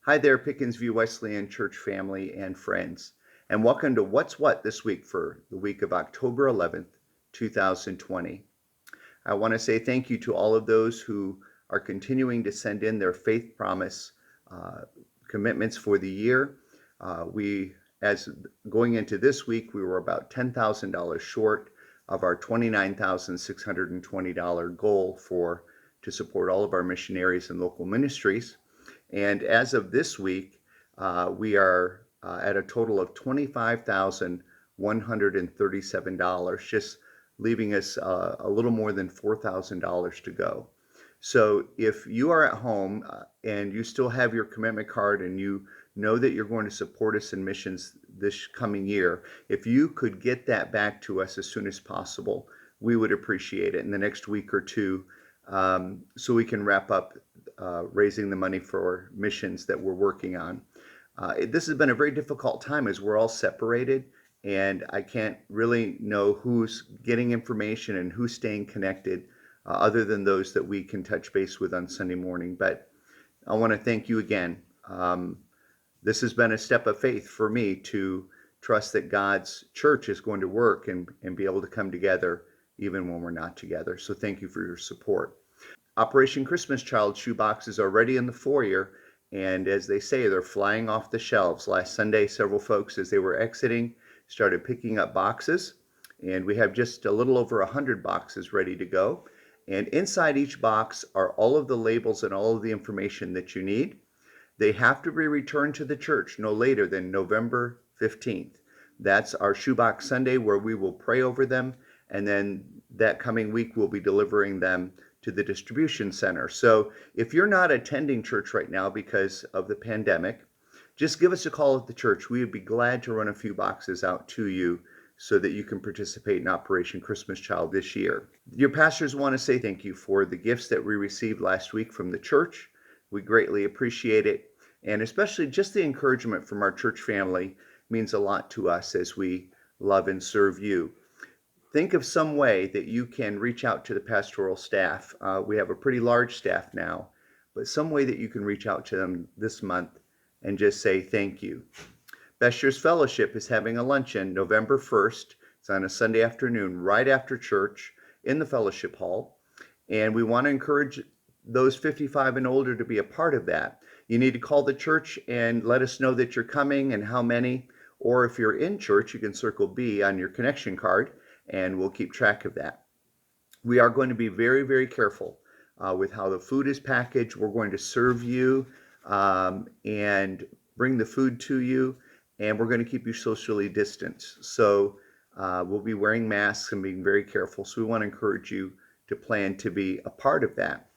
Hi there, Pickens Wesleyan church family and friends, and welcome to What's What this week for the week of October 11th, 2020. I want to say thank you to all of those who are continuing to send in their faith promise uh, commitments for the year. As going into this week, we were about $10,000 short of our $29,620 goal to support all of our missionaries and local ministries. And as of this week, we are at a total of $25,137, just leaving us a little more than $4,000 to go. So if you are at home and you still have your commitment card and you know that you're going to support us in missions this coming year, if you could get that back to us as soon as possible, we would appreciate it in the next week or two, so we can wrap up raising the money for missions that we're working on. This has been a very difficult time as we're all separated, and I can't really know who's getting information and who's staying connected, other than those that we can touch base with on Sunday morning. But I want to thank you again. This has been a step of faith for me to trust that God's church is going to work and be able to come together even when we're not together. So thank you for your support. Operation Christmas Child shoeboxes are ready in the foyer, and as they say, they're flying off the shelves. Last Sunday, several folks, as they were exiting, started picking up boxes, and we have just a little over 100 boxes ready to go. And inside each box are all of the labels and all of the information that you need. They have to be returned to the church no later than November 15th. That's our Shoebox Sunday, where we will pray over them, and then that coming week we'll be delivering them to the distribution center. So if you're not attending church right now because of the pandemic, just give us a call at the church. We would be glad to run a few boxes out to you so that you can participate in Operation Christmas Child this year. Your pastors want to say thank you for the gifts that we received last week from the church. We greatly appreciate it, and especially just the encouragement from our church family means a lot to us as we love and serve you. Think of some way that you can reach out to the pastoral staff. We have a pretty large staff now, but some way that you can reach out to them this month and just say thank you. Best Year's Fellowship is having a luncheon November 1st. It's on a Sunday afternoon right after church in the fellowship hall. And we want to encourage those 55 and older to be a part of that. You need to call the church and let us know that you're coming and how many. Or if you're in church, you can circle B on your connection card, and we'll keep track of that. We are going to be very, very careful with how the food is packaged. We're going to serve you and bring the food to you, and we're going to keep you socially distanced. So we'll be wearing masks and being very careful. So we want to encourage you to plan to be a part of that.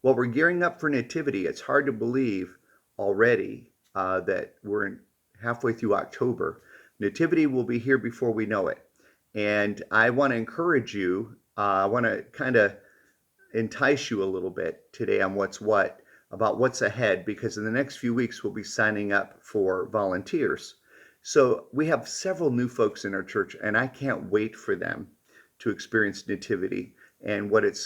While we're gearing up for Nativity, it's hard to believe already that we're halfway through October. Nativity will be here before we know it. And I want to encourage you, I want to kind of entice you a little bit today on What's What about what's ahead, because in the next few weeks we'll be signing up for volunteers. So we have several new folks in our church, and I can't wait for them to experience Nativity and what it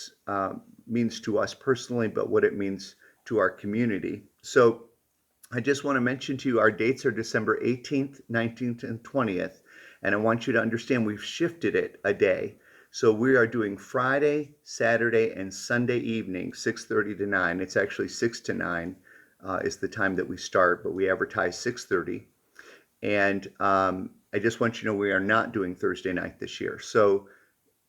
means to us personally, but what it means to our community. So I just want to mention to you our dates are December 18th, 19th, and 20th. And I want you to understand we've shifted it a day. So we are doing Friday, Saturday, and Sunday evening, 6:30 to 9. It's actually 6 to 9 is the time that we start, but we advertise 6:30. And I just want you to know we are not doing Thursday night this year. So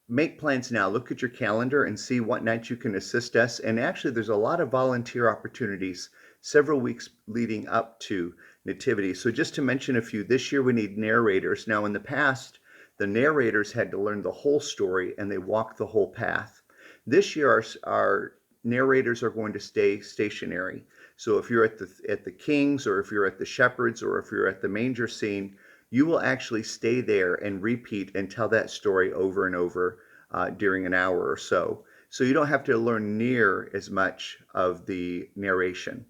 make plans now. Look at your calendar and see what night you can assist us. And actually, there's a lot of volunteer opportunities several weeks leading up to Nativity. So just to mention a few, this year we need narrators. Now in the past, the narrators had to learn the whole story and they walked the whole path. This year our narrators are going to stay stationary. So if you're at the Kings, or if you're at the Shepherds, or if you're at the manger scene, you will actually stay there and repeat and tell that story over and over during an hour or so. So you don't have to learn near as much of the narration.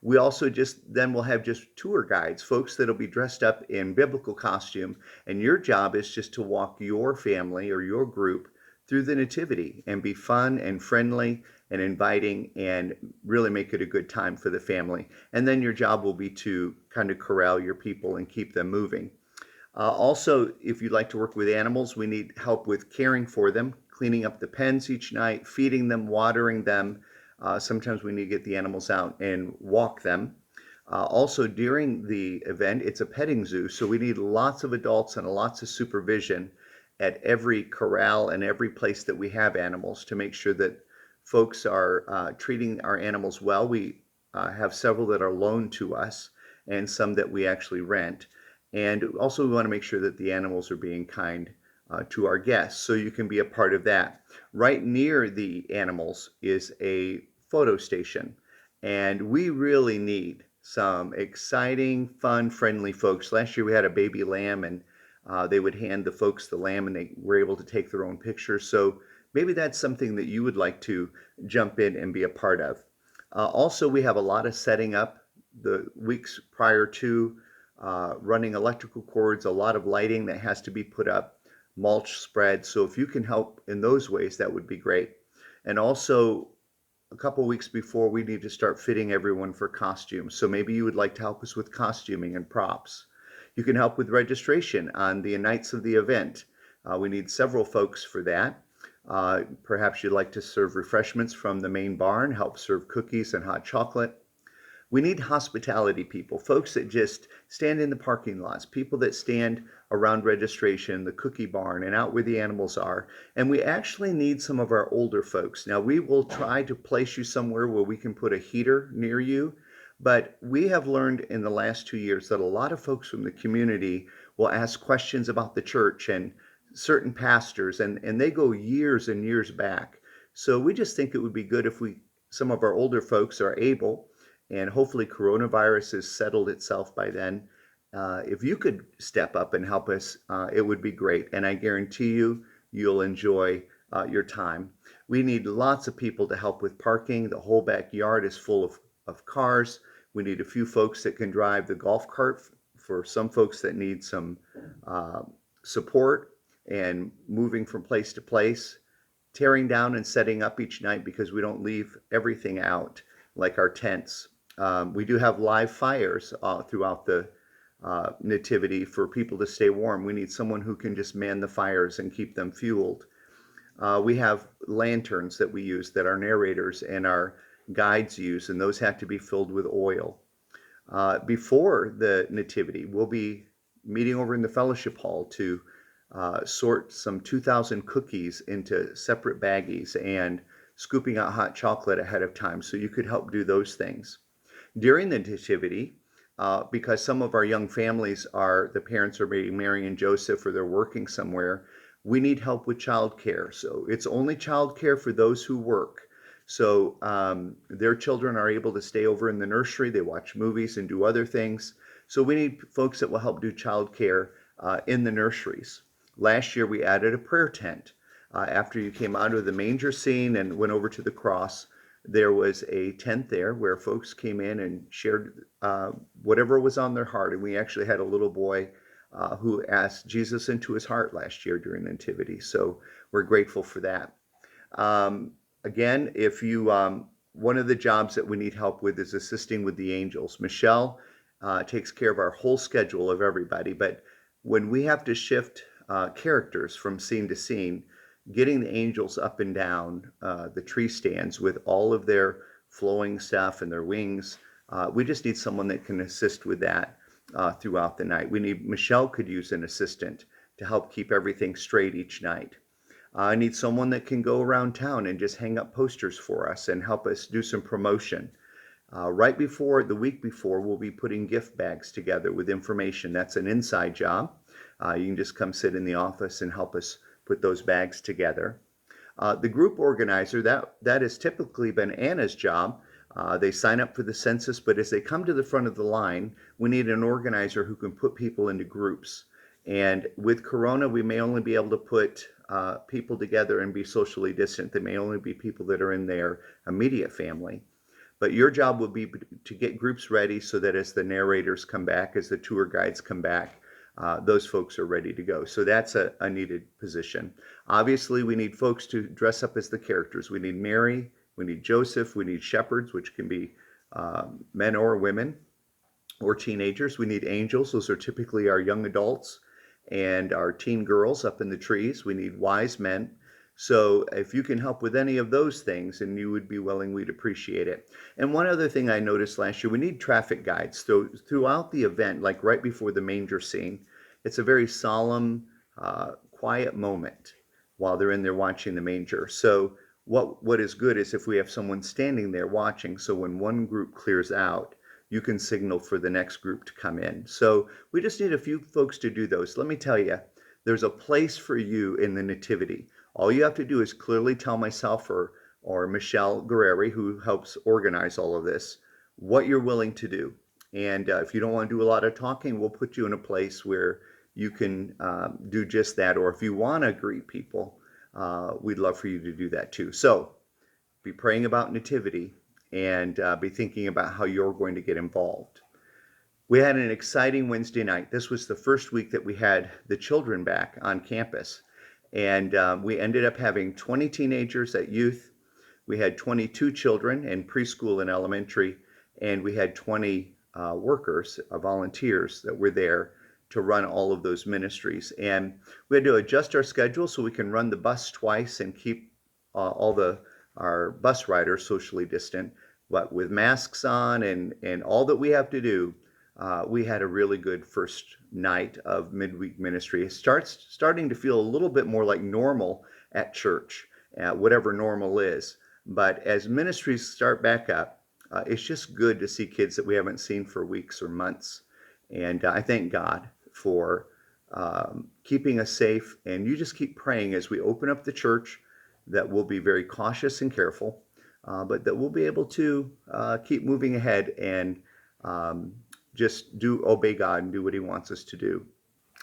We also will have just tour guides, folks that'll be dressed up in biblical costume, and your job is just to walk your family or your group through the Nativity and be fun and friendly and inviting and really make it a good time for the family. And then your job will be to kind of corral your people and keep them moving. Also, if you'd like to work with animals, we need help with caring for them, cleaning up the pens each night, feeding them, watering them. Sometimes we need to get the animals out and walk them. Also, during the event, it's a petting zoo, so we need lots of adults and lots of supervision at every corral and every place that we have animals to make sure that folks are treating our animals well. We have several that are loaned to us and some that we actually rent. And also, we want to make sure that the animals are being kind to our guests, so you can be a part of that. Right near the animals is a photo station, and we really need some exciting, fun, friendly folks. Last year we had a baby lamb, and they would hand the folks the lamb, and they were able to take their own pictures. So maybe that's something that you would like to jump in and be a part of. Also, we have a lot of setting up the weeks prior to running electrical cords, a lot of lighting that has to be put up, mulch spread. So if you can help in those ways, that would be great. And also, a couple weeks before, we need to start fitting everyone for costumes. So maybe you would like to help us with costuming and props. You can help with registration on the nights of the event. We need several folks for that. Perhaps you'd like to serve refreshments from the main barn, help serve cookies and hot chocolate. We need hospitality people, folks that just stand in the parking lots, people that stand around registration, the cookie barn, and out where the animals are. And we actually need some of our older folks. Now, we will try to place you somewhere where we can put a heater near you, but we have learned in the last 2 years that a lot of folks from the community will ask questions about the church and certain pastors, and they go years and years back. So we just think it would be good if some of our older folks are able, and hopefully coronavirus has settled itself by then. If you could step up and help us, it would be great. And I guarantee you, you'll enjoy your time. We need lots of people to help with parking. The whole backyard is full of cars. We need a few folks that can drive the golf cart for some folks that need some support and moving from place to place, tearing down and setting up each night because we don't leave everything out, like our tents. We do have live fires throughout the nativity for people to stay warm. We need someone who can just man the fires and keep them fueled. We have lanterns that we use that our narrators and our guides use, and those have to be filled with oil. Before the nativity, we'll be meeting over in the fellowship hall to sort some 2,000 cookies into separate baggies and scooping out hot chocolate ahead of time, so you could help do those things. During the nativity, because some of our young families the parents are maybe Mary and Joseph, or they're working somewhere, we need help with childcare. So it's only childcare for those who work. So their children are able to stay over in the nursery, they watch movies and do other things. So we need folks that will help do childcare in the nurseries. Last year we added a prayer tent. After you came out of the manger scene and went over to the cross, there was a tent there where folks came in and shared whatever was on their heart. And we actually had a little boy who asked Jesus into his heart last year during the nativity. So we're grateful for that. Again, if you, one of the jobs that we need help with is assisting with the angels. Michelle takes care of our whole schedule of everybody, but when we have to shift characters from scene to scene, getting the angels up and down the tree stands with all of their flowing stuff and their wings, we just need someone that can assist with that throughout the night. Michelle could use an assistant to help keep everything straight each night. I need someone that can go around town and just hang up posters for us and help us do some promotion. Right before, the week before, we'll be putting gift bags together with information. That's an inside job. You can just come sit in the office and help us put those bags together. The group organizer, that has typically been Anna's job. They sign up for the census, but as they come to the front of the line, we need an organizer who can put people into groups. And with Corona, we may only be able to put people together and be socially distant. They may only be people that are in their immediate family. But your job would be to get groups ready so that as the narrators come back, as the tour guides come back, those folks are ready to go. So that's a needed position. Obviously, we need folks to dress up as the characters. We need Mary We need Joseph. We need shepherds, which can be men or women or teenagers. We need angels. Those are typically our young adults and our teen girls up in the trees. We need wise men. So if you can help with any of those things and you would be willing, we'd appreciate it. And one other thing I noticed last year, we need traffic guides. So throughout the event, like right before the manger scene, it's a very solemn, quiet moment while they're in there watching the manger. So what is good is if we have someone standing there watching, so when one group clears out, you can signal for the next group to come in. So we just need a few folks to do those. Let me tell you, there's a place for you in the nativity. All you have to do is clearly tell myself or Michelle Guerreri, who helps organize all of this, what you're willing to do. And if you don't want to do a lot of talking, we'll put you in a place where you can do just that. Or if you want to greet people, we'd love for you to do that too. So be praying about nativity and be thinking about how you're going to get involved. We had an exciting Wednesday night. This was the first week that we had the children back on campus. And we ended up having 20 teenagers at youth. We had 22 children in preschool and elementary. And we had 20 workers, volunteers that were there to run all of those ministries. And we had to adjust our schedule so we can run the bus twice and keep our bus riders socially distant. But with masks on and all that we have to do, we had a really good first night of midweek ministry. It starting to feel a little bit more like normal at church, whatever normal is. But as ministries start back up, it's just good to see kids that we haven't seen for weeks or months. And I thank God for keeping us safe. And you just keep praying as we open up the church that we'll be very cautious and careful, but that we'll be able to keep moving ahead and just obey God and do what he wants us to do.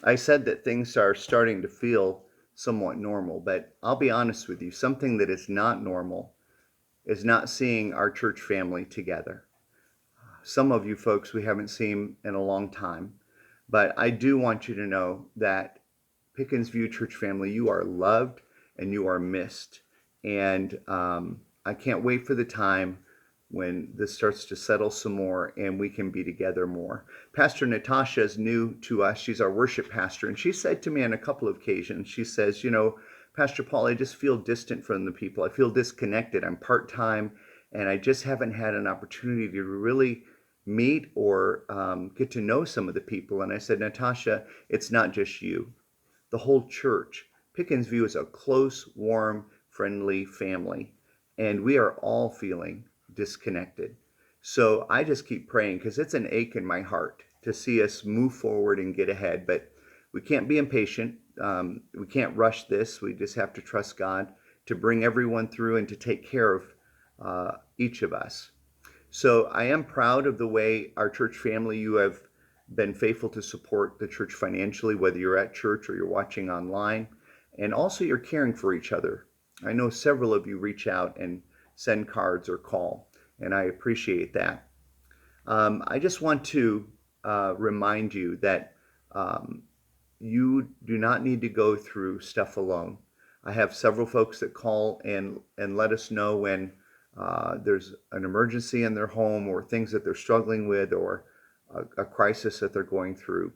I said that things are starting to feel somewhat normal, but I'll be honest with you, something that is not normal is not seeing our church family together. Some of you folks we haven't seen in a long time, but I do want you to know that Pickens View Church family, you are loved and you are missed. And I can't wait for the time when this starts to settle some more and we can be together more. Pastor Natasha is new to us. She's our worship pastor. And she said to me on a couple of occasions, she says, Pastor Paul, I just feel distant from the people. I feel disconnected. I'm part-time and I just haven't had an opportunity to really meet or get to know some of the people. And I said, Natasha, it's not just you. The whole church. Pickens View is a close, warm, friendly family. And we are all feeling disconnected. So I just keep praying because it's an ache in my heart to see us move forward and get ahead. But we can't be impatient. We can't rush this. We just have to trust God to bring everyone through and to take care of each of us. So I am proud of the way our church family, you have been faithful to support the church financially, whether you're at church or you're watching online. And also you're caring for each other. I know several of you reach out and send cards or call, and I appreciate that. I just want to remind you that you do not need to go through stuff alone. I have several folks that call and let us know when there's an emergency in their home or things that they're struggling with or a crisis that they're going through.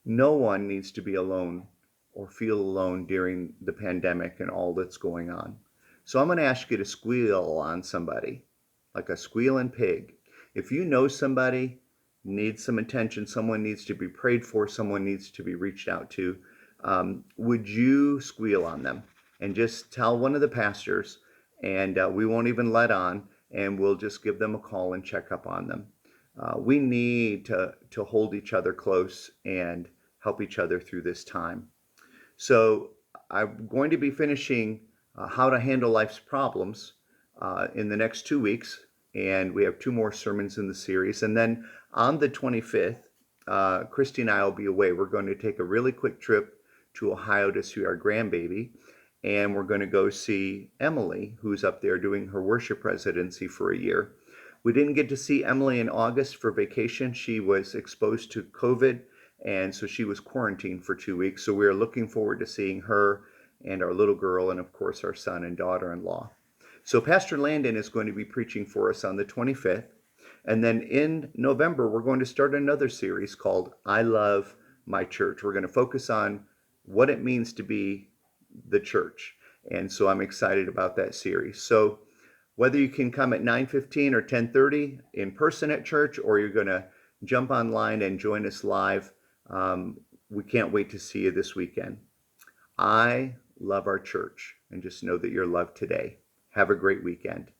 No one needs to be alone or feel alone during the pandemic and all that's going on. So I'm going to ask you to squeal on somebody, like a squealing pig. If you know somebody needs some attention, someone needs to be prayed for, someone needs to be reached out to, would you squeal on them and just tell one of the pastors, and we won't even let on, and we'll just give them a call and check up on them. We need to hold each other close and help each other through this time. So I'm going to be finishing How to Handle Life's Problems in the next 2 weeks. And we have 2 more sermons in the series. And then on the 25th, Christy and I will be away. We're going to take a really quick trip to Ohio to see our grandbaby. And we're going to go see Emily, who's up there doing her worship residency for a year. We didn't get to see Emily in August for vacation. She was exposed to COVID, and so she was quarantined for 2 weeks. So we're looking forward to seeing her and our little girl and, of course, our son and daughter-in-law. So Pastor Landon is going to be preaching for us on the 25th. And then in November, we're going to start another series called I Love My Church. We're going to focus on what it means to be the church. And so I'm excited about that series. So whether you can come at 9:15 or 10:30 in person at church, or you're going to jump online and join us live, we can't wait to see you this weekend. I love our church, and just know that you're loved today. Have a great weekend.